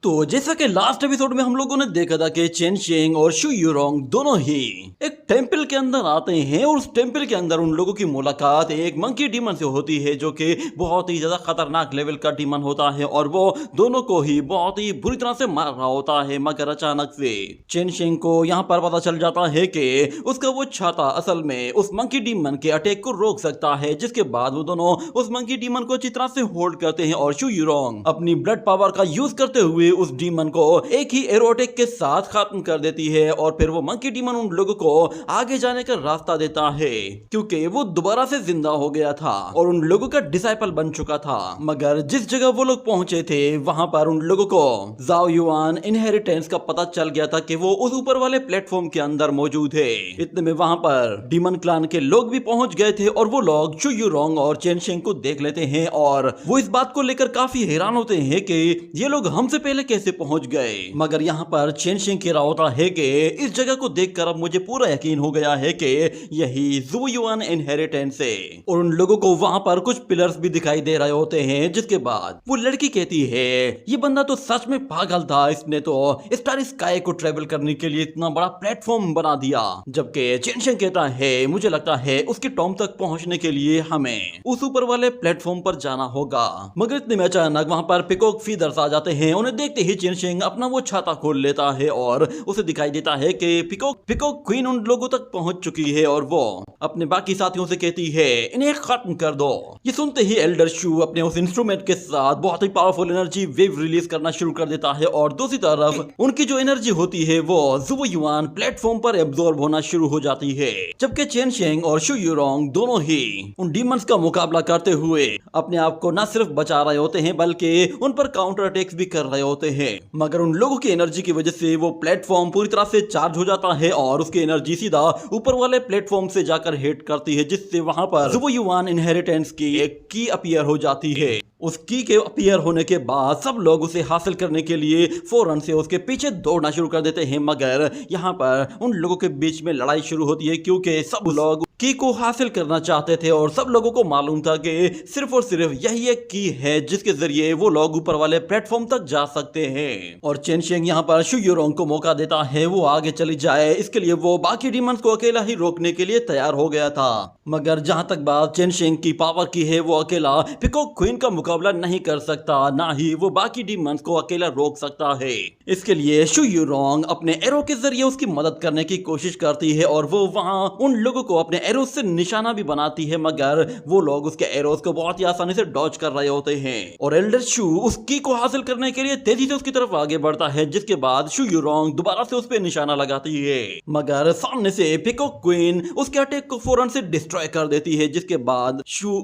तो जैसा कि लास्ट एपिसोड में हम लोगों ने देखा था कि चेन शेंग और शू यूरोंग दोनों ही एक टेंपल के अंदर आते हैं और उस टेंपल के अंदर उन लोगों की मुलाकात एक मंकी डीमन से होती है जो कि बहुत ही ज्यादा खतरनाक लेवल का डीमन होता है और वो दोनों को ही बहुत ही बुरी तरह से मार रहा होता है। मगर अचानक से चेन शेंग को यहाँ पर पता चल जाता है कि उसका वो छाता असल में उस मंकी डीमन के अटैक को रोक सकता है, जिसके बाद वो दोनों उस मंकी डीमन को अच्छी तरह से होल्ड करते हैं और शू यूरोंग अपनी ब्लड पावर का यूज करते हुए उस डीमन को एक ही एरो अटैक के साथ खत्म कर देती है। और फिर वो मंकी डीमन उन लोगों को आगे जाने का रास्ता देता है क्योंकि वो दोबारा से जिंदा हो गया था और उन लोगों का डिसाइपल बन चुका था। मगर जिस जगह वो लोग पहुंचे थे वहां पर उन लोगों को जाओ युआन इनहेरिटेंस का पता चल गया था कि वो उस ऊपर वाले प्लेटफॉर्म के अंदर मौजूद है। इतने में वहां पर डीमन क्लान के लोग भी पहुंच गए थे और वो लोग शू यूरोंग और चेन शेंग को देख लेते हैं और वो इस बात को लेकर काफी हैरान होते हैं कि ये लोग हमसे पहले कैसे पहुंच गए। मगर यहाँ पर चेन शेंग कह रहा होता है कि इस जगह को देखकर अब मुझे पूरा यकीन हो गया है कि यही ज़ू युआन इनहेरिटेंस है। और उन लोगों को वहां पर कुछ पिलर्स भी दिखाई दे रहे होते हैं, जिसके बाद वो लड़की कहती है ये बंदा तो सच में पागल था, इसने तो स्टार स्काई को ट्रेवल करने के लिए इतना बड़ा प्लेटफॉर्म बना दिया। जबकि चेन शेंग कहता है मुझे लगता है उसके टॉम तक पहुंचने के लिए हमें उस ऊपर वाले प्लेटफॉर्म पर जाना होगा। मगर इतने में अचानक वहां पर पिकॉक फीदर्स आ जाते हैं। उन्हें देखते ही चेन शेंग अपना वो छाता खोल लेता है और उसे दिखाई देता है कि पिकॉक क्वीन उन लोगों तक पहुंच चुकी है और वो अपने बाकी साथियों से कहती है इन्हें खत्म कर दो। ये सुनते ही एल्डर शू अपने उस इंस्ट्रूमेंट के साथ बहुत ही पावरफुल एनर्जी वेव रिलीज करना शुरू कर देता है और दूसरी तरफ उनकी जो एनर्जी होती है वो ज़ू युआन प्लेटफॉर्म पर एब्जॉर्ब होना शुरू हो जाती है। जबकि चेन शेंग और शू यूरोंग दोनों ही उन डीमंस का मुकाबला करते हुए अपने आप को न सिर्फ बचा रहे होते हैं बल्कि उन पर काउंटर अटैक्स भी कर रहे होते हैं। मगर उन लोगों की एनर्जी की वजह से वो प्लेटफॉर्म पूरी तरह से चार्ज हो जाता है और उसकी एनर्जी सीधा ऊपर वाले प्लेटफॉर्म से जाकर हिट करती है, जिससे वहां पर ज़ू युआन इनहेरिटेंस की एक की अपीयर हो जाती है। उस की के अपीयर होने के बाद सब लोग उसे हासिल करने के लिए फौरन से उसके पीछे दौड़ना शुरू कर देते हैं। मगर यहाँ पर उन लोगों के बीच में लड़ाई शुरू होती है क्योंकि सब लोग की को हासिल करना चाहते थे और सब लोगों को मालूम था कि सिर्फ और सिर्फ यही एक की है जिसके जरिए वो लोग ऊपर वाले प्लेटफॉर्म तक जा सकते हैं। और चेन शेंग यहाँ पर शू यूरोंग को मौका देता है वो आगे चली जाए, इसके लिए वो बाकी डीमंस को अकेला ही रोकने के लिए तैयार हो गया था। मगर जहां तक बात चेन शेंग की पावर की है वो अकेला पिकॉक क्वीन का मुकाबला नहीं कर सकता, ना ही वो बाकी डीमंस को अकेला रोक सकता है। इसके लिए शू यूरोंग अपने एरो के जरिए उसकी मदद करने की कोशिश करती है और वो वहां उन लोगों को अपने एरोस से निशाना भी बनाती है। मगर वो लोग उसके एरोस को बहुत ही आसानी से डॉज कर रहे होते हैं और एल्डर शू उस की को हासिल करने के लिए तेजी से उसकी तरफ आगे बढ़ता है, जिसके बाद शू यूरोंग दोबारा से उस पर निशाना लगाती है। मगर सामने से पिकॉक क्वीन उसके अटैक को फौरन से डिस्ट्रॉय कर देती है, जिसके बाद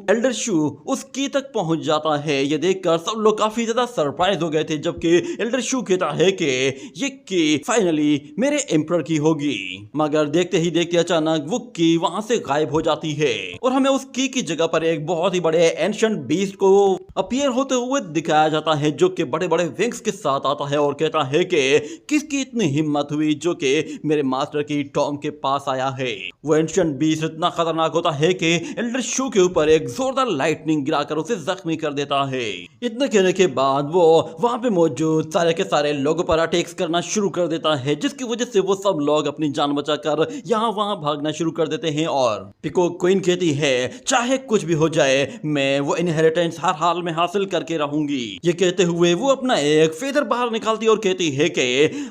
एल्डर शू उस की तक पहुंच जाता है। ये देखकर सब लोग काफी ज्यादा सरप्राइज हो गए थे, जबकि एल्डर शू कहता है कि ये की फाइनली मेरे एम्परर की होगी। मगर देखते ही देखते अचानक वो की वहां से गायब हो जाती है और हमें उस की जगह पर एक बहुत ही बड़े एंशिएंट बीस्ट को अपीयर होते हुए दिखाया जाता है जो कि बड़े बड़े विंग्स के साथ आता है और कहता है कि किसकी इतनी हिम्मत हुई जो कि मेरे मास्टर की टॉम के पास आया है। वो एंशिएंट बीस्ट इतना खतरनाक होता है कि एल्डर शू के ऊपर एक जोरदार लाइटनिंग गिराकर उसे जख्मी कर देता है। इतना कहने के बाद वो वहां पे मौजूद सारे के सारे लोगों पर अटैक्स करना शुरू कर देता है, जिसकी वजह से वो सब लोग अपनी जान बचाकर यहाँ वहां भागना शुरू कर देते हैं। और पिकॉक क्वीन कहती है चाहे कुछ भी हो जाए मैं वो इनहेरिटेंस हर हाल में हासिल करके रहूंगी। ये कहते हुए वो अपना एक फेदर बाहर निकालती और कहती है कि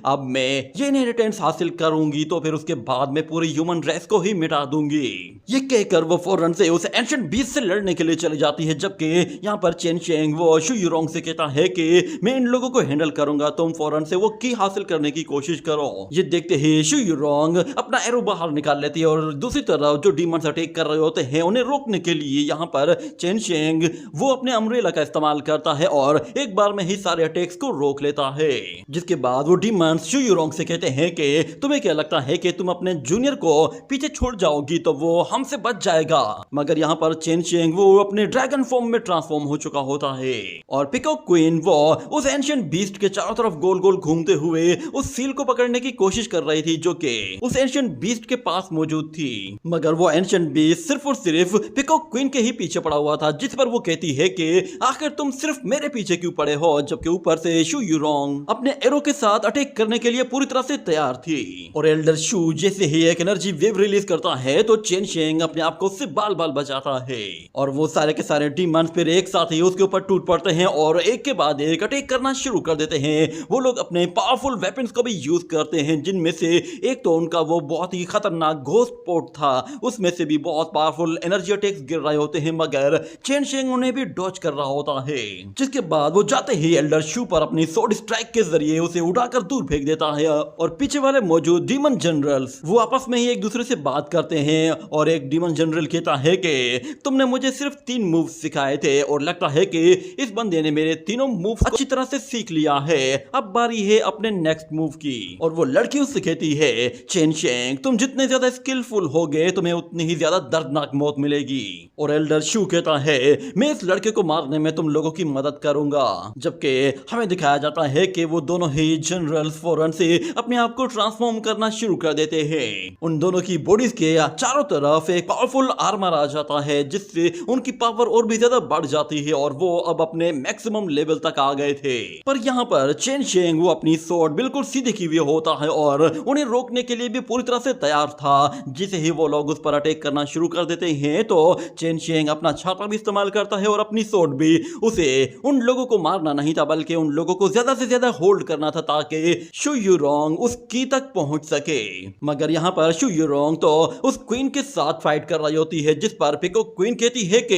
अब मैं ये इनहेरिटेंस हासिल करूंगी तो फिर उसके बाद मैं पूरी ह्यूमन रेस को ही मिटा दूंगी। ये कहकर वो फौरन से उस एंशिएंट बीस्ट से लड़ने के लिए चली जाती है, जबकि यहाँ पर चेन शेंग वो शू यूरोंग से कहता है कि मैं इन लोगों को हैंडल करूंगा, तुम फौरन से वो की हासिल करने की कोशिश करो। ये देखते ही शू यूरोंग अपना एरो बाहर निकाल लेती है और दूसरी तरफ जो डीमंस अटैक कर रहे होते हैं उन्हें रोकने के लिए यहाँ पर चेन शेंग वो अपने अम्ब्रेला का इस्तेमाल करता है और एक बार में ही सारे अटैक्स को रोक लेता है। जिसके बाद वो डीमंस शू यूरोंग से कहते हैं कि तुम्हें क्या लगता है कि तुम अपने जूनियर को पीछे छोड़ जाओगी तो वो हमसे बच जाएगा। मगर यहाँ पर चेन शेंग वो अपने ड्रैगन फॉर्म में ट्रांसफॉर्म हो चुका चुका होता है और पिकॉक क्वीन वो उस एंशिएंट बीस्ट के चारों तरफ गोल गोल घूमते हुए उस सील को पकड़ने की कोशिश कर रही थी जो कि उस एंशिएंट बीस्ट के पास मौजूद थी। मगर वो एंशिएंट बीस्ट सिर्फ और सिर्फ पिकॉक क्वीन के ही पीछे पड़ा हुआ था, जिस पर वो कहती है कि आखिर तुम सिर्फ मेरे पीछे क्यों पड़े हो, जबकि ऊपर से शू यूरोंग अपने एरो के साथ अटैक करने के लिए पूरी तरह से तैयार थी। और एल्डर शू जैसे ही एक एनर्जी वेव रिलीज करता है तो चेन शेंग अपने आप को उससे बाल बाल बचाता है और वो सारे के सारे डीमंस फिर एक साथ ही उसके ऊपर टूट पड़ते हैं और एक के बाद एक अटैक करना शुरू कर देते हैं। वो लोग अपने पावरफुल वेपन्स को भी यूज करते हैं, जिनमें से एक तो उनका वो बहुत ही खतरनाक घोस्ट पोर्ट था, उसमें से भी बहुत पावरफुल एनर्जी अटैक्स गिर रहे होते हैं, मगर चेन शेंग उन्हें भी डॉज कर रहा होता है। जिसके बाद वो जाते ही एल्डर शू पर अपनी सोर्ड स्ट्राइक के जरिए उसे उड़ाकर दूर फेंक देता है और पीछे वाले मौजूद डीमन जनरल्स वो आपस में ही एक दूसरे से बात करते हैं और एक डीमन जनरल कहता है कि तुमने मुझे सिर्फ 3 मूव सिखाए थे और लगता है कि इस बंदे ने मेरे तीनों मूव अच्छी तरह से सीख लिया है, अब बारी है अपने नेक्स्ट मूव की। और वो लड़की उससे कहती है चेन शेंग तुम जितने ज्यादा स्किलफुल होगे तुम्हें उतनी ही ज्यादा दर्दनाक मौत मिलेगी। और एल्डर शू कहता है मैं इस लड़के को मारने में तुम लोगों की मदद करूंगा। जबकि हमें दिखाया जाता है कि वो दोनों ही जनरल्स फौरन से अपने आप को ट्रांसफॉर्म करना शुरू कर देते हैं। उन दोनों की बॉडीज के चारों तरफ एक पावरफुल आर्मर आ जाता है, जिससे उनकी पावर और भी ज्यादा बढ़ जाती है और वो अब अपने मैक्सिमम लेवल तक आ गए थे। पर यहाँ पर चेन शेंग वो अपनी स्वॉर्ड बिल्कुल सीधे की हुई होता है और उन्हें रोकने के लिए भी पूरी तरह से तैयार था। जिसे ही वो लोग उस पर अटैक करना शुरू कर देते हैं तो चेन शेंग अपना छाता भी इस्तेमाल करता है और अपनी स्वॉर्ड भी। उसे उन लोगों को मारना नहीं था बल्कि उन लोगों को ज्यादा से ज्यादा होल्ड करना था ताकि शू यूरोंग उस की तक पहुंच सके। मगर यहाँ पर शू यूरोंग तो उस क्वीन के साथ फाइट कर रही होती है, जिस पर पिकॉक क्वीन कहती है कि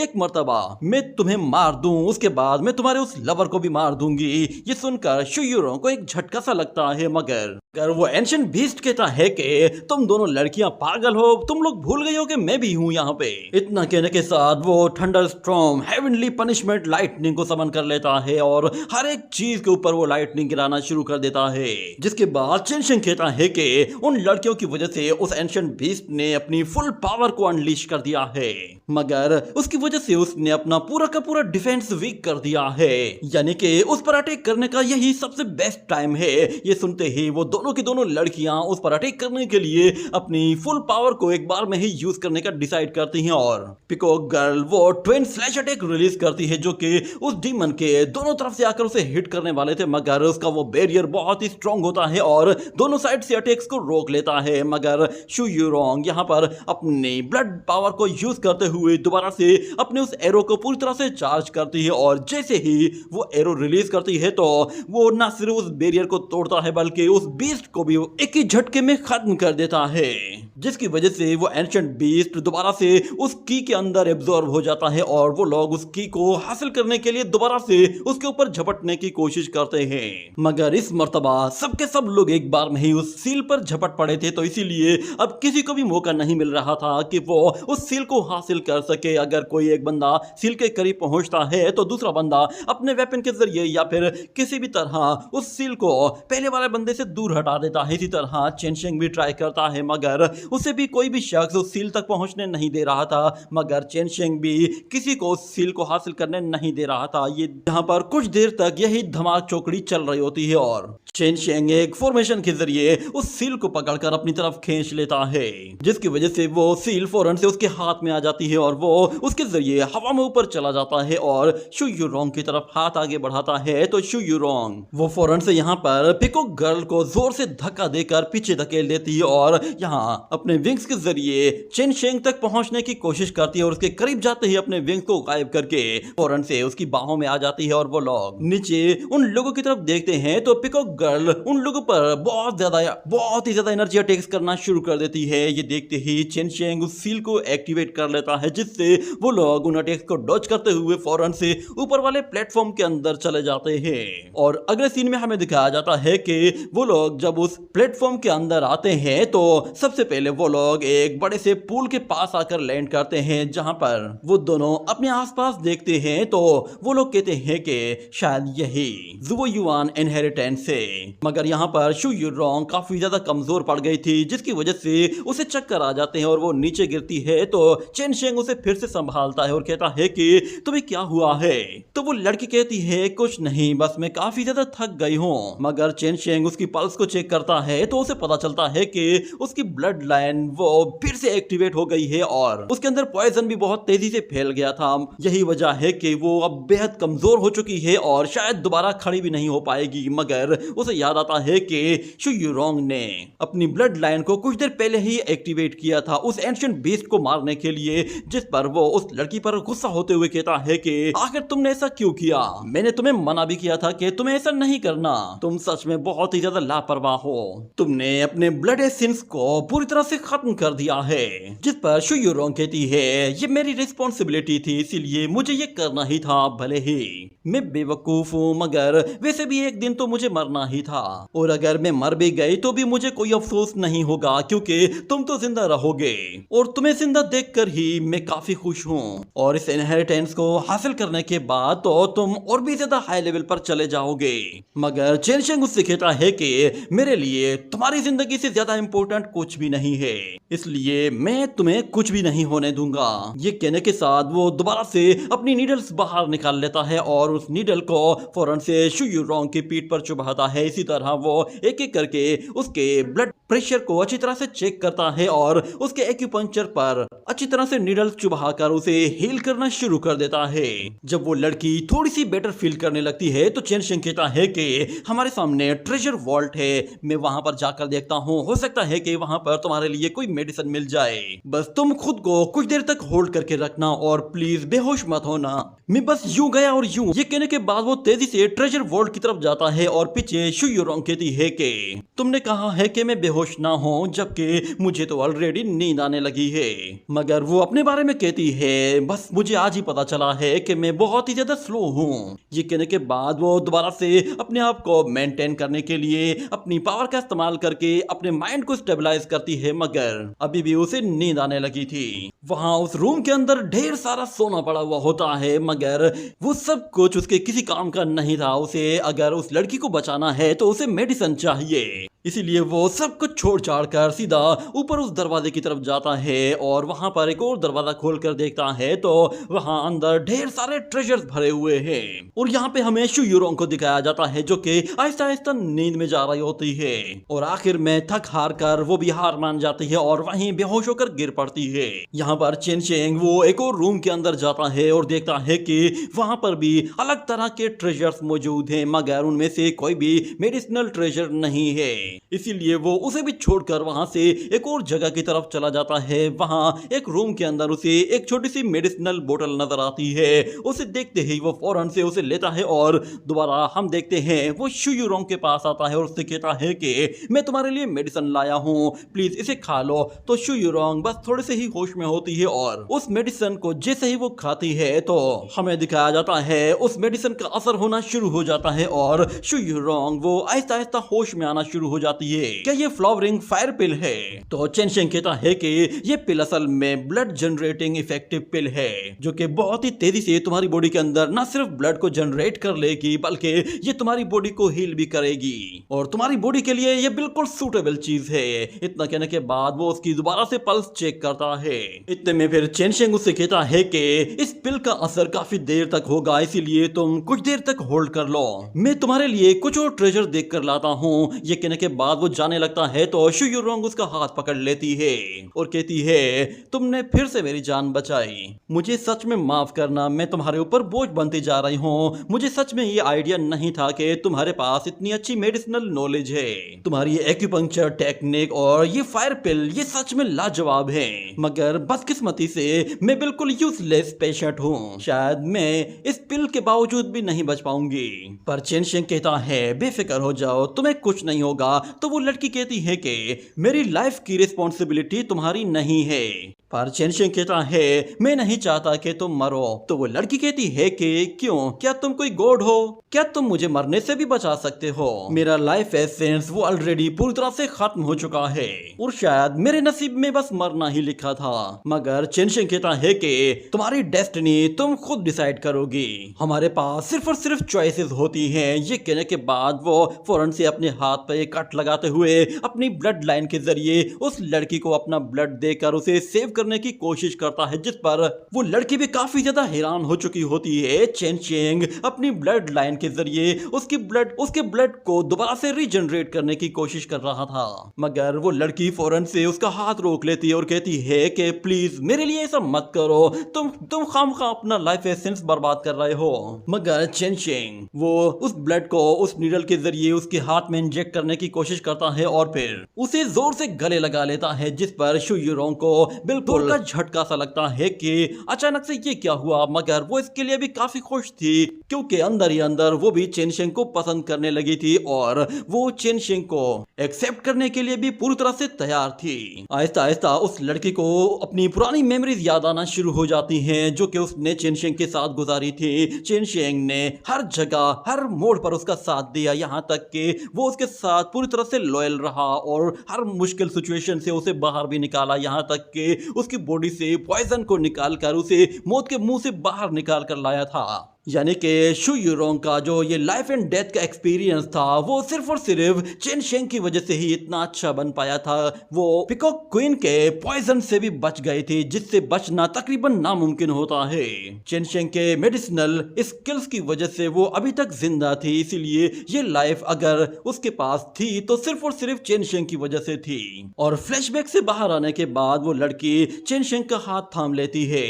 एक मर्तबा मैं तुम्हें मार दूं उसके बाद मैं तुम्हारे उस लवर को भी मार दूंगी। ये सुनकर शू यूरोंग को एक झटका सा लगता है, मगर वो एंशिएंट बीस्ट कहता है कि तुम दोनों लड़कियां पागल हो, तुम लोग भूल गए हो कि मैं भी हूं यहाँ पे। इतना कहने के साथ वो thunder storm heavenly punishment lightning को समन कर लेता है और हर एक चीज के ऊपर वो लाइटनिंग गिराना शुरू कर देता है। जिसके बाद चेन शेंग कहता है कि उन लड़कियों की वजह से उस एंशिएंट बीस्ट ने अपनी फुल पावर को अनलीश कर दिया है, मगर उसकी वजह से उसने अपना पूरा का पूरा डिफेंस वीक कर दिया है, यानी कि उस पर अटैक करने का यही सबसे बेस्ट टाइम है। ये सुनते ही वो दोनों की दोनों लड़कियां उस पर अटैक करने के लिए अपनी फुल पावर को एक बार में ही यूज करने का डिसाइड करती हैं और पिकॉक गर्ल वो ट्विन स्लैश अटैक रिलीज करती है जो कि उस डीमन के दोनों तरफ से आकर उसे हिट करने वाले थे, मगर उसका वो बैरियर बहुत ही स्ट्रांग होता है और दोनों साइड से अटैक्स को रोक लेता है। मगर शू यूरोंग यहाँ पर अपनी ब्लड पावर को यूज करते हुए दोबारा से अपने उस एरो को पूरी तरह से चार्ज करती है और जैसे ही वो एरो रिलीज करती है तो वो ना सिर्फ उस बैरियर को तोड़ता है बल्कि उस बीस्ट को भी एक ही झटके में खत्म कर देता है, जिसकी वजह से वो एंशिएंट बीस्ट दोबारा से उस की के अंदर एब्जॉर्ब हो जाता है और वो लोग उस की को हासिल करने के लिए दोबारा से उसके ऊपर झपटने की कोशिश करते हैं। मगर इस मर्तबा सबके सब लोग एक बार में ही उस सील पर झपट पड़े थे, तो इसीलिए अब किसी को भी मौका नहीं मिल रहा था कि वो उस सील को हासिल कर सके। अगर कोई एक बंदा सील के करीब पहुंचता है तो दूसरा बंदा अपने वेपन के जरिए या फिर किसी भी तरह उस सील को पहले वाले बंदे से दूर हटा देता है। इसी तरह चेन शेंग भी ट्राई करता है, मगर उसे भी कोई भी शख्स उस सील तक पहुंचने नहीं दे रहा था, मगर चेन शेंग भी किसी को उस सील को हासिल करने नहीं दे रहा था। ये यहाँ पर कुछ देर तक यही धमाक चौकड़ी चल रही होती है और चेन शेंग एक फॉर्मेशन के जरिए उस सील को पकड़कर अपनी तरफ खींच लेता है, जिसकी वजह से वो सील फौरन से उसके हाथ में आ जाती है और वो उसके जरिए हवा में ऊपर चला जाता है और शू यूरोंग की तरफ हाथ आगे बढ़ाता है। तो शू यूरोंग वो फौरन से यहाँ पर पिकॉक गर्ल को जोर से धक्का देकर पीछे धकेल देती है और यहाँ अपने विंग्स के जरिए चेन शेंग तक पहुंचने की कोशिश करती है और उसके करीब जाते ही अपने विंग्स को गायब करके फौरन से उसकी बाहों में आ जाती है और वो लोग नीचे उन लोगों की तरफ देखते हैं तो पिकॉक गर्ल उन लोगों पर बहुत ही ज्यादा एनर्जी अटैक्स करना शुरू कर देती है। ये देखते ही चेन शेंग उस सील को एक्टिवेट कर लेता है, जिससे वो लोग उन अटैक्स को डॉज करते हुए फौरन से ऊपर वाले प्लेटफॉर्म के अंदर चले जाते हैं। और अगले सीन में हमें दिखाया जाता है कि वो लोग जब उस प्लेटफॉर्म के अंदर आते हैं तो सबसे पहले वो लोग एक बड़े से पूल के पास आकर लैंड करते हैं, जहां पर वो दोनों अपने आसपास देखते हैं तो वो लोग कहते हैं कि शायद यही जुओ युआन इनहेरिटेंस है। मगर यहाँ पर शू यूरोंग काफी ज्यादा कमजोर पड़ गई थी, जिसकी वजह से उसे चक्कर आ जाते हैं और वो नीचे गिरती है। तो चेन शेंग उसे फिर से संभालता है और कहता है कि तुम्हें क्या हुआ है। तो वो लड़की कहती है कुछ नहीं, बस मैं काफी ज्यादा थक गई हूँ। मगर चेन शेंग उसकी पल्स को चेक करता है तो उसे पता चलता है कि उसकी ब्लड लाइन वो फिर से एक्टिवेट हो गई है और उसके अंदर पॉइजन भी बहुत तेजी से फैल गया था। यही वजह है कि वो अब बेहद कमजोर हो चुकी है और शायद दोबारा खड़ी भी नहीं हो पाएगी। मगर उसे याद आता है कि शू यूरोंग ने अपनी ब्लड लाइन को कुछ देर पहले ही एक्टिवेट किया था उस एंशिएंट बीस्ट को मारने के लिए, जिस पर वो उस लड़की पर गुस्सा होते हुए कहता है कि आखिर तुमने ऐसा क्यों किया? मैंने तुम्हें मना भी किया था कि तुम्हें ऐसा नहीं करना। तुम सच में बहुत ही ज्यादा लापरवाह हो। तुमने अपने ब्लड एसेंस को पूरी तरह से खत्म कर दिया है। जिस पर शू यूरोंग कहती है ये मेरी रिस्पॉन्सिबिलिटी थी, इसीलिए मुझे ये करना ही था। भले ही मैं बेवकूफ हूँ, मगर वैसे भी एक दिन तो मुझे मरना ही था और अगर मैं मर भी गई तो भी मुझे कोई अफसोस नहीं होगा, क्योंकि तुम तो जिंदा रहोगे और तुम्हें जिंदा देखकर ही मैं काफी खुश हूँ। और इस इनहेरिटेंस को हासिल करने के बाद तो तुम और भी ज्यादा हाई लेवल पर चले जाओगे। मगर चेन शेंग उससे कहता है कि मेरे लिए तुम्हारी जिंदगी से ज्यादा इंपॉर्टेंट कुछ भी नहीं है, इसलिए मैं तुम्हें कुछ भी नहीं होने दूंगा। ये कहने के साथ वो दोबारा से अपनी नीडल्स बाहर निकाल लेता है और उस नीडल को फौरन से शू यूरोंग की पीठ पर चुभाता है। इसी तरह वो एक एक करके उसके ब्लड प्रेशर को अच्छी तरह से चेक करता है और उसके एक्यूपंक्चर पर अच्छी तरह से नीडल्स चुभाकर उसे हील करना शुरू कर देता है। जब वो लड़की थोड़ी सी बेटर फील करने लगती है तो चेन शेंग कहता है कि हमारे सामने ट्रेजर वॉल्ट है, मैं वहां पर जाकर देखता हूँ, हो सकता है कि वहां पर तुम्हारे लिए कोई मेडिसिन मिल जाए। बस तुम खुद को कुछ देर तक होल्ड करके रखना और प्लीज बेहोश मत होना। मैं बस यूं गया और यूं। ये कहने के बाद वो तेजी से ट्रेजर वॉल्ट की तरफ जाता है और पीछे शू यूरोंग कहती है कि तुमने कहा है कि मैं बेहोश ना हूं, जबकि मुझे तो ऑलरेडी नींद आने लगी है। मगर वो अपने बारे में कहती है बस मुझे आज ही पता चला है कि मैं बहुत ही ज्यादा स्लो हूँ। ये कहने के बाद वो दोबारा से अपने आप को मेंटेन करने के लिए अपनी पावर का इस्तेमाल करके अपने माइंड को स्टेबलाइज करती है, मगर अभी भी उसे नींद आने लगी थी। वहां उस रूम के अंदर ढेर सारा सोना पड़ा हुआ होता है, मगर वो सब कुछ उसके किसी काम का नहीं था। उसे अगर उस लड़की को बचाना है तो उसे मेडिसिन चाहिए, इसीलिए वो सब कुछ छोड़ छाड़ कर सीधा ऊपर उस दरवाजे की तरफ जाता है और वहां पर एक और दरवाजा खोलकर देखता है तो वहां अंदर ढेर सारे ट्रेजर्स भरे हुए हैं। और यहाँ पे हमें शू यूरोंग को दिखाया जाता है जो कि आहिस्ता आहिस्ता नींद में जा रही होती है और आखिर में थक हार कर वो भी हार मान जाती है और वहीं बेहोश होकर गिर पड़ती है। यहाँ पर चेन शेंग वो एक और रूम के अंदर जाता है और देखता है कि वहां पर भी अलग तरह के ट्रेजर्स मौजूद हैं, मगर उनमें से कोई भी मेडिसिनल ट्रेजर नहीं है। इसीलिए वो उसे भी छोड़कर वहां से एक और जगह की तरफ चला जाता है। वहां एक रूम के अंदर उसे एक छोटी सी मेडिसिनल बोतल नजर आती है। उसे देखते ही वो फौरन से उसे लेता है और दोबारा हम देखते हैं वो शू यूरोंग के पास आता है और उससे कहता है कि मैं तुम्हारे लिए मेडिसिन लाया हूँ, प्लीज इसे खा लो। तो शू यूरोंग बस थोड़े से ही होश में होती है और उस मेडिसिन को जैसे ही वो खाती है तो हमें दिखाया जाता है उस मेडिसिन का असर होना शुरू हो जाता है और शू यूरोंग वो आहिस्ता आहिस्ता होश में आना शुरू हो जाती है। क्या ये फ्लावरिंग फायर पिल है? तो चेन शेंग कहता है कि ये पिल असल में ब्लड जनरेटिंग इफेक्टिव पिल है, जो कि बहुत ही तेजी से तुम्हारी बॉडी के अंदर न सिर्फ ब्लड को जनरेट कर लेगी बल्कि ये तुम्हारी बॉडी को हील भी करेगी और तुम्हारी बॉडी के लिए ये बिल्कुल सूटेबल चीज है। इतना कहने के बाद वो उसकी दोबारा से पल्स चेक करता है। इतने में फिर चेन शेंग उससे कहता है कि इस पिल का असर काफी देर तक होगा, इसीलिए तुम कुछ देर तक होल्ड कर लो, मैं तुम्हारे लिए कुछ और ट्रेजर देख कर लाता हूँ। ये कहने के बाद वो जाने लगता है तो शू यूरोंग उसका हाथ पकड़ लेती है और कहती है तुमने फिर से मेरी जान बचाई, मुझे सच में माफ करना, मैं तुम्हारे ऊपर बोझ बनती जा रही हूँ। मुझे सच में ये आइडिया नहीं था कि तुम्हारे पास इतनी अच्छी मेडिसिनल नॉलेज है। तुम्हारी एक्यूपंक्चर टेक्निक और ये फायर पिल ये सच में लाजवाब है, मगर बदकिस्मती से मैं बिल्कुल यूजलेस पेशेंट हूँ, शायद मैं इस पिल के बावजूद भी नहीं बच पाऊंगी। पर चेन शेंग कहता है बेफिक्र हो जाओ, तुम्हें कुछ नहीं होगा। तो वो लड़की कहती है कि मेरी लाइफ की रिस्पॉन्सिबिलिटी तुम्हारी नहीं है, पर चेनशिंग कहता है मैं नहीं चाहता कि तुम मरो। तो वो लड़की कहती है कि क्यों, क्या तुम कोई गॉड हो? क्या तुम मुझे मरने से भी बचा सकते हो? मेरा लाइफ एसेंस वो ऑलरेडी पूरी तरह से खत्म हो चुका है और शायद मेरे नसीब में बस मरना ही लिखा था। मगर चेनशिंग कहता है कि तुम्हारी डेस्टिनी तुम खुद डिसाइड करोगी, हमारे पास सिर्फ और सिर्फ चॉइसेस होती हैं। ये कहने के बाद वो फौरन से अपने हाथ पे कट लगाते हुए अपनी ब्लड लाइन के जरिए उस लड़की को अपना ब्लड देकर उसे सेव करने की कोशिश करता है, जिस पर वो लड़की भी काफी ज्यादा हैरान हो चुकी होती है। चेनशिंग अपनी ब्लड लाइन के जरिए उसके ब्लड को दोबारा से रीजनरेट करने की कोशिश कर रहा था, मगर वो लड़की फौरन से उसका हाथ रोक लेती है और कहती है कि प्लीज मेरे लिए ऐसा मत करो, तुम खामखा अपना लाइफ एसेंस बर्बाद कर रहे हो। मगर चेनशिंग वो उस ब्लड को उस नीडल के जरिए उसके हाथ में इंजेक्ट करने की कोशिश करता है और फिर उसे जोर से गले लगा लेता है, जिस पर शू यूरोंग को बिल्कुल का झटका सा लगता है कि अचानक से ये क्या हुआ। मगर वो इसके लिए भी काफी खुश थी क्योंकि अंदर ही अंदर वो भी चेनशिंग को पसंद करने लगी थी और वो चेनशिंग को एक्सेप्ट करने के लिए भी पूरी तरह से तैयार थी। आहिस्ता आहिस्ता उस लड़की को अपनी पुरानी मेमोरीज याद आना शुरू हो जाती हैं जो कि उसने चेनशिंग के साथ गुजारी थी। चेनशिंग ने हर जगह हर मोड़ पर उसका साथ दिया, यहाँ तक कि वो उसके साथ पूरी तरह से लॉयल रहा और हर मुश्किल सिचुएशन से उसे बाहर भी निकाला, यहाँ तक कि उसकी बॉडी से पॉइजन को निकालकर उसे मौत के मुंह से बाहर निकाल कर लाया था। यानी कि शू यूरोंग का जो ये लाइफ एंड डेथ का एक्सपीरियंस था वो सिर्फ और सिर्फ चेनशिंग की वजह से ही इतना अच्छा बन पाया था। वो पीकॉक क्वीन के पॉइजन से भी बच गई थी, जिससे बचना तकरीबन नामुमकिन होता है। चेनशिंग के मेडिसिनल स्किल्स की वजह से वो अभी तक जिंदा थी, इसीलिए ये लाइफ अगर उसके पास थी तो सिर्फ और सिर्फ चेनशिंग की वजह से थी। और फ्लैशबैक से बाहर आने के बाद वो लड़की चेनशिंग का हाथ थाम लेती है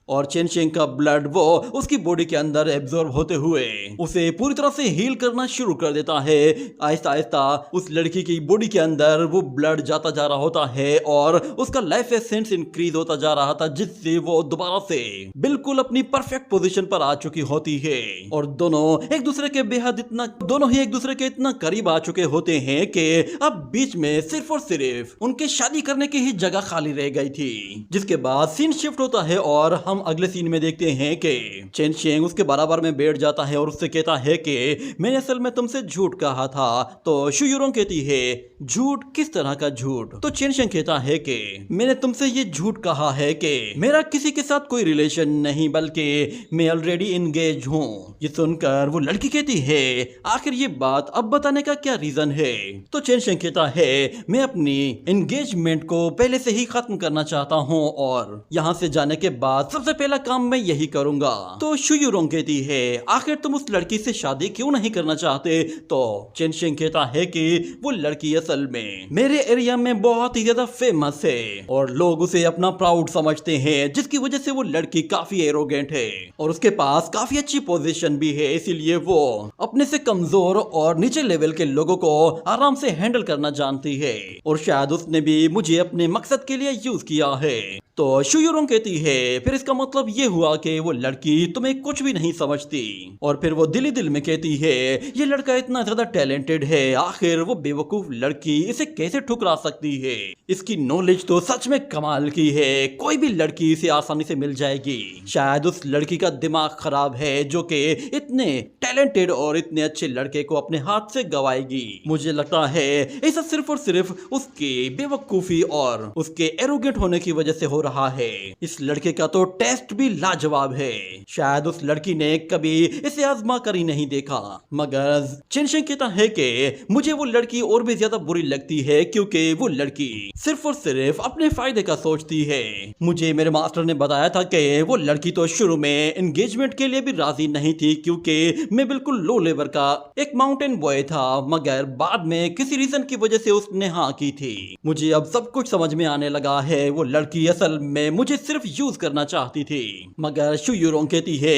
और चेनशिंग का ब्लड वो उसकी बॉडी के अंदर एब्जॉर्ब होते हुए उसे पूरी तरह से हील करना शुरू कर देता है। आहिस्ता आहिस्ता उस लड़की की बॉडी के अंदर वो ब्लड जाता जा रहा होता है और उसका लाइफ एसेंस इंक्रीज होता जा रहा था, जिससे वो दोबारा से बिल्कुल अपनी परफेक्ट पोजीशन पर आ चुकी होती है। और दोनों ही एक दूसरे के इतना करीब आ चुके होते हैं कि अब बीच में सिर्फ और सिर्फ उनके शादी करने की ही जगह खाली रह गई थी। जिसके बाद सीन शिफ्ट होता है और हम अगले सीन में देखते हैं कि चेनशिंग उसके बराबर में बैठ जाता है और उससे कहता है कि मैंने असल में तुमसे झूठ कहा था। तो शू यूरोंग कहती है झूठ? किस तरह का झूठ? तो चेनशिंग कहता है कि मैंने तुमसे ये झूठ कहा है कि मेरा किसी के साथ कोई रिलेशन नहीं, बल्कि मैं ऑलरेडी एंगेज हूँ। ये सुनकर वो लड़की कहती है आखिर ये बात अब बताने का क्या रीजन है? तो चेनशिंग कहता है मैं अपनी एंगेजमेंट को पहले से ही खत्म करना चाहता हूँ और यहाँ से जाने के बाद सबसे पहला काम मैं यही करूंगा। तो शू यूरोंग कहती है आखिर तुम उस लड़की से शादी क्यों नहीं करना चाहते? तो चेनशिंग कहता है कि वो लड़की असल में मेरे एरिया में बहुत ही ज्यादा फेमस है और लोग उसे अपना प्राउड समझते हैं, जिसकी वजह से वो लड़की काफी एरोगेंट है और उसके पास काफी अच्छी पोजीशन भी है, इसीलिए वो अपने से कमजोर और नीचे लेवल के लोगों को आराम से हैंडल करना जानती है और शायद उसने भी मुझे अपने मकसद के लिए यूज किया है। तो शू यूरोंग कहती है फिर इसका मतलब ये हुआ कि वो लड़की तुम्हें कुछ भी नहीं समझती। और फिर वो दिल ही दिल में कहती है ये लड़का इतना ज्यादा टैलेंटेड है, आखिर वो बेवकूफ लड़की इसे कैसे ठुकरा सकती है? इसकी नॉलेज तो सच में कमाल की है, कोई भी लड़की इसे आसानी से मिल जाएगी। शायद उस लड़की का दिमाग खराब है जो कि इतने टैलेंटेड और इतने अच्छे लड़के को अपने हाथ से गवाएगी। मुझे लगता है ऐसा सिर्फ और सिर्फ उसकी बेवकूफी और उसके एरोगेंट होने की वजह से हो रहा है। इस लड़के का तो टेस्ट भी लाजवाब है, शायद उस लड़की ने कभी इसे आजमा कर ही नहीं देखा। मगर चेनशिंग कहता है कि मुझे वो लड़की और भी ज्यादा बुरी लगती है क्योंकि वो लड़की सिर्फ और सिर्फ अपने फायदे का सोचती है। मुझे मेरे मास्टर ने बताया था कि वो लड़की तो शुरू में एंगेजमेंट के लिए भी राजी नहीं थी क्योंकि मैं बिल्कुल लो लेवल का एक माउंटेन बॉय था, मगर बाद में किसी रीजन की वजह से उसने हाँ की थी। मुझे अब सब कुछ समझ में आने लगा है, वो लड़की असल में मुझे सिर्फ यूज करना चाहती थी। मगर शू यूरोंग कहती है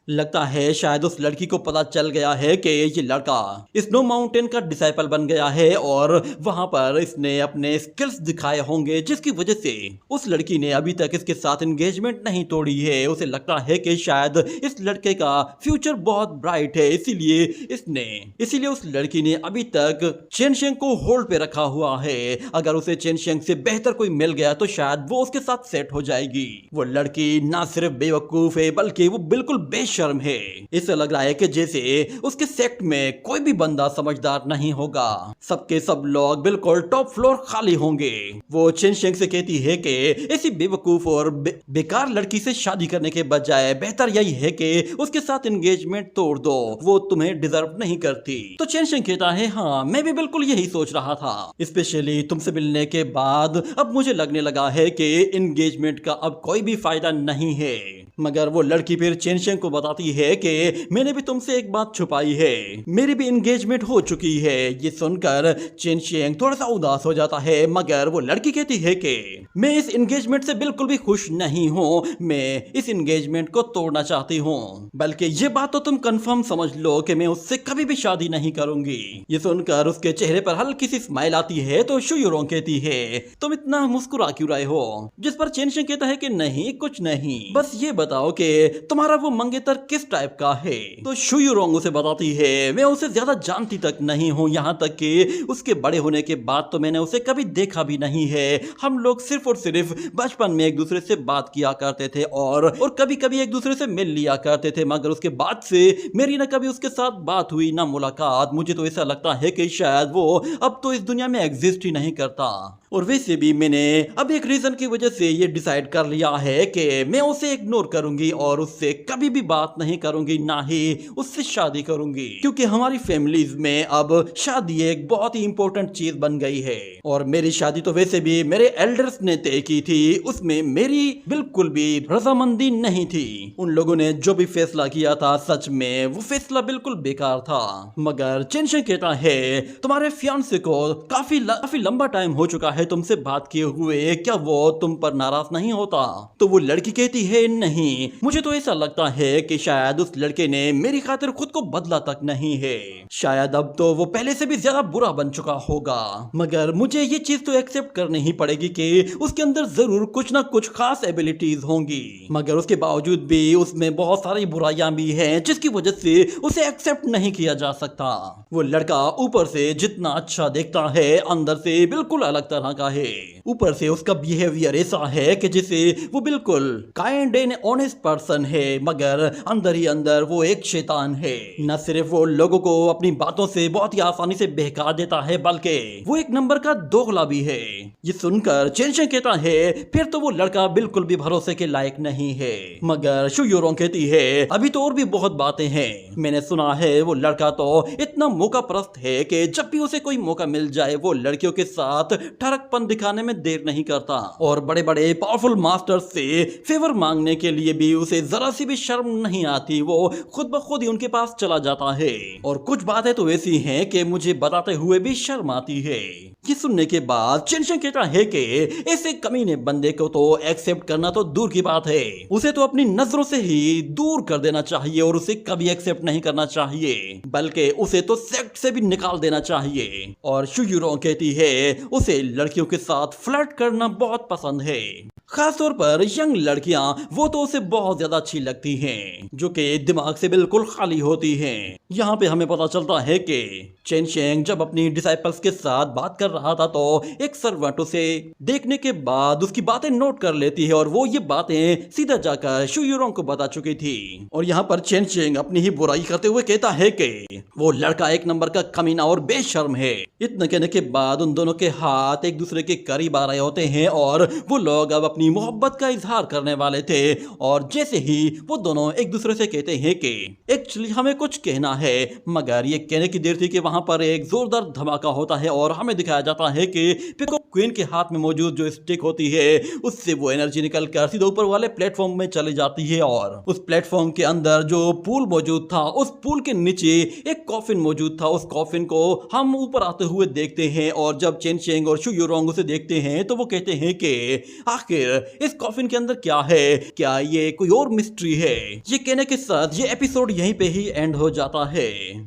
लगता है शायद उस लड़की को पता चल गया है कि ये लड़का स्नो माउंटेन का डिसाइपल बन गया है और वहां पर इसने अपने स्किल्स दिखाए होंगे, जिसकी वजह से उस लड़की ने अभी तक इसके साथ एंगेजमेंट नहीं तोड़ी है। उसे लगता है कि शायद इस लड़के का फ्यूचर बहुत ब्राइट है, इसीलिए उस लड़की ने अभी तक चेन शेंग को होल्ड पे रखा हुआ है। अगर उसे चेन शेंग से बेहतर कोई मिल गया तो शायद वो उसके साथ सेट हो जाएगी। वो लड़की ना सिर्फ बेवकूफ है बल्कि वो बिल्कुल बेशर्म है। इसे लग रहा है कि जैसे उसके सेक्ट में कोई भी बंदा समझदार नहीं होगा, सबके सब लोग बिल्कुल टॉप फ्लोर खाली होंगे। वो चेन शेंग से कहती है कि ऐसी बेवकूफ और बेकार लड़की से शादी करने के बजाय बेहतर यही है कि उसके साथ एंगेजमेंट तोड़ दो, वो तुम्हें डिजर्व नहीं करती। तो चेन शेंग कहता है हाँ मैं भी बिल्कुल यही सोच रहा था, स्पेशली तुमसे मिलने के बाद अब मुझे लगने लगा है कि एंगेजमेंट का अब कोई भी फायदा नहीं है। मगर वो लड़की फिर चेन शेंग को बताती है कि मैंने भी तुमसे एक बात छुपाई है, मेरी भी एंगेजमेंट हो चुकी है। ये सुनकर चेन शेंग थोड़ा सा उदास हो जाता है, मगर वो लड़की कहती है कि मैं इस एंगेजमेंट से बिल्कुल भी खुश नहीं हूँ, मैं इस एंगेजमेंट को तोड़ना चाहती हूँ। बल्कि ये बात तो तुम कंफर्म समझ लो कि मैं उससे कभी भी शादी नहीं करूंगी। ये सुनकर उसके चेहरे पर हल्की सी स्माइल आती है तो शू यूरोंग कहती है तुम इतना मुस्कुरा क्यों रहे हो? जिस पर चेन शेंग कहता है कि नहीं कुछ नहीं, बस ये बताओ कि तुम्हारा वो मंगेतर किस टाइप का है। तो शू यूरोंग उसे बताती है मैं उसे ज्यादा जानती तक नहीं हूँ, यहाँ तक कि उसके बड़े होने के बाद तो मैंने उसे कभी देखा भी नहीं है। हम लोग सिर्फ और सिर्फ बचपन में एक दूसरे से बात किया करते थे और कभी कभी एक दूसरे से मिल लिया करते थे, मगर उसके बाद से मेरी ना कभी उसके साथ बात हुई ना मुलाकात। मुझे तो ऐसा लगता है कि शायद वो अब तो इस दुनिया में एग्जिस्ट ही नहीं करता। और वैसे भी मैंने अब एक रीजन की वजह से ये डिसाइड कर लिया है कि मैं उसे इग्नोर करूंगी और उससे कभी भी बात नहीं करूंगी, ना ही उससे शादी करूंगी, क्योंकि हमारी फैमिलीज में अब शादी एक बहुत ही इंपॉर्टेंट चीज बन गई है। और मेरी शादी तो वैसे भी मेरे एल्डर्स ने तय की थी, उसमें मेरी बिल्कुल भी रजामंदी नहीं थी। उन लोगों ने जो भी फैसला किया था सच में वो फैसला बिल्कुल बेकार था। मगर चेन शेंग कहता है तुम्हारे फियांसे को काफी लंबा टाइम हो चुका है तुमसे बात किए हुए, क्या वो तुम पर नाराज नहीं होता? तो वो लड़की कहती है नहीं, मुझे तो ऐसा लगता है कि शायद उस लड़के ने मेरी खातिर खुद को बदला तक नहीं है, शायद अब तो वो पहले से भी ज्यादा बुरा बन चुका होगा। मगर मुझे ये चीज तो एक्सेप्ट करनी ही पड़ेगी कि उसके अंदर जरूर कुछ ना कुछ खास एबिलिटीज होंगी, मगर उसके बावजूद भी उसमें बहुत सारी बुराइयां भी हैं जिसकी वजह से उसे एक्सेप्ट नहीं किया जा सकता। वो लड़का ऊपर से जितना अच्छा देखता है अंदर से बिल्कुल अलग तरह का है। ऊपर से उसका बिहेवियर ऐसा है कि जैसे वो बिल्कुल काइंड एंड ऑनेस्ट पर्सन है, मगर अंदर ही अंदर वो एक शैतान है। न सिर्फ वो लोगों को अपनी बातों से बहुत ही आसानी से बहका देता है बल्कि वो एक नंबर का दोगला भी है। ये सुनकर चेन शेंग कहता है फिर तो वो लड़का बिल्कुल भी भरोसे के लायक नहीं है। मगर शू यूरोंग कहती है अभी तो और भी बहुत बातें हैं। मैंने सुना है वो लड़का तो इतना मौका परस्त है कि जब भी उसे कोई मौका मिल जाए वो लड़कियों के साथ ठरकपन दिखाने में देर नहीं करता और बड़े बड़े पावरफुल मास्टर से फेवर मांगने के लिए भी उसे जरा सी भी शर्म नहीं आती, वो खुद ब खुद ही उनके पास चला जाता है। और कुछ बातें तो ऐसी हैं कि मुझे बताते हुए भी शर्म आती है। ये सुनने के बाद चेन शेंग कहता है कि ऐसे कमीने बंदे को तो एक्सेप्ट करना तो दूर की बात है, उसे तो अपनी नजरों से ही दूर कर देना चाहिए और उसे कभी एक्सेप्ट नहीं करना चाहिए, बल्कि उसे तो सेक्ट से भी निकाल देना चाहिए। और शू यूरोंग कहती है उसे लड़कियों के साथ फ्लर्ट करना बहुत पसंद है, खासतौर पर यंग लड़कियां, वो तो उसे बहुत ज्यादा अच्छी लगती हैं, जो कि दिमाग से बिल्कुल खाली होती हैं। यहाँ पे हमें पता चलता है कि चेन शेंग जब अपनी डिसाइपल्स के साथ बात कर रहा था तो एक सर्वेंट उसे देखने के बाद उसकी बातें नोट कर लेती है और वो ये बातें सीधा जाकर शू यूरोंग को बता चुकी थी। और यहाँ पर चेन शेंग अपनी ही बुराई करते हुए कहता है कि वो लड़का एक नंबर का कमीना और बेशर्म है। इतना कहने के बाद उन दोनों के हाथ एक दूसरे के करीब आ रहे होते हैं और वो लोग अब अपनी मोहब्बत का इजहार करने वाले थे। और जैसे ही वो दोनों एक दूसरे से कहते हैं कि एक्चुअली हमें कुछ कहना है, मगर ये कहने की देर थी कि वहां पर एक जोरदार धमाका होता है और हमें दिखाया जाता है कि पिको क्वीन के हाथ में मौजूद जो स्टिक होती है उससे वो एनर्जी निकल कर सीधे ऊपर वाले प्लेटफॉर्म में चली जाती है और उस प्लेटफॉर्म के अंदर जो पूल मौजूद था उस पूल के नीचे एक कॉफिन मौजूद था। उस कॉफिन को हम ऊपर आते हुए देखते हैं और जब चेन शेंग और शू यूरोंग उसे देखते हैं तो वो कहते हैं कि आखिर आखिर इस कॉफिन के अंदर क्या है, क्या ये कोई और मिस्ट्री है? ये कहने के साथ ये एपिसोड यहीं पे ही एंड हो जाता है।